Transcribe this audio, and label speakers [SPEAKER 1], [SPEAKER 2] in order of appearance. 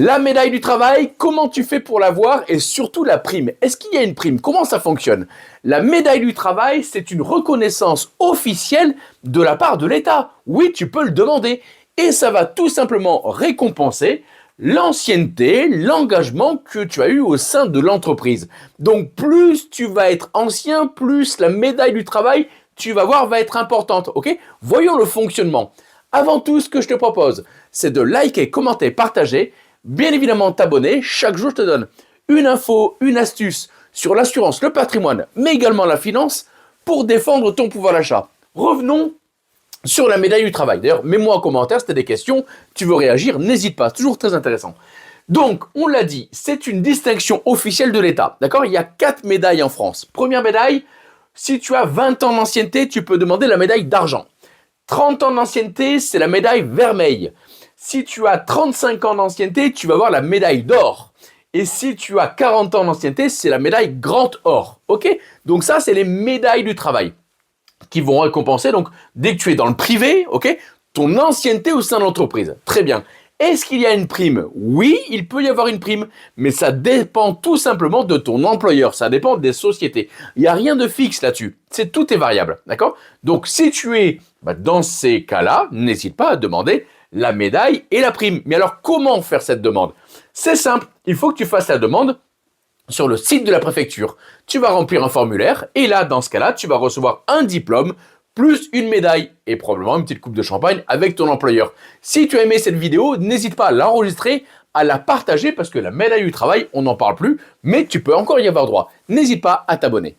[SPEAKER 1] La médaille du travail, comment tu fais pour l'avoir et surtout la prime. Est-ce qu'il y a une prime? Comment ça fonctionne? La médaille du travail, c'est une reconnaissance officielle de la part de l'État. Oui, tu peux le demander. Et ça va tout simplement récompenser l'ancienneté, l'engagement que tu as eu au sein de l'entreprise. Donc plus tu vas être ancien, plus la médaille du travail, tu vas voir, va être importante. Ok? Voyons le fonctionnement. Avant tout, ce que je te propose, c'est de liker, commenter, partager. Bien évidemment, t'abonner. Chaque jour, je te donne une info, une astuce sur l'assurance, le patrimoine, mais également la finance pour défendre ton pouvoir d'achat. Revenons sur la médaille du travail. D'ailleurs, mets-moi en commentaire si tu as des questions, tu veux réagir, n'hésite pas, c'est toujours très intéressant. Donc, on l'a dit, c'est une distinction officielle de l'État. D'accord? Il y a 4 médailles en France. Première médaille, si tu as 20 ans d'ancienneté, tu peux demander la médaille d'argent. 30 ans d'ancienneté, c'est la médaille vermeille. Si tu as 35 ans d'ancienneté, tu vas avoir la médaille d'or. Et si tu as 40 ans d'ancienneté, c'est la médaille grand or. Ok? Donc ça, c'est les médailles du travail qui vont récompenser, donc, dès que tu es dans le privé, ok, ton ancienneté au sein de l'entreprise. Très bien. Est-ce qu'il y a une prime? Oui, il peut y avoir une prime, mais ça dépend tout simplement de ton employeur, ça dépend des sociétés. Il n'y a rien de fixe là-dessus, tout est variable, d'accord? Donc, si tu es dans ces cas-là, n'hésite pas à demander la médaille et la prime. Mais alors, comment faire cette demande? C'est simple, il faut que tu fasses la demande sur le site de la préfecture. Tu vas remplir un formulaire et là, dans ce cas-là, tu vas recevoir un diplôme plus une médaille et probablement une petite coupe de champagne avec ton employeur. Si tu as aimé cette vidéo, n'hésite pas à l'enregistrer, à la partager parce que la médaille du travail, on n'en parle plus, mais tu peux encore y avoir droit. N'hésite pas à t'abonner.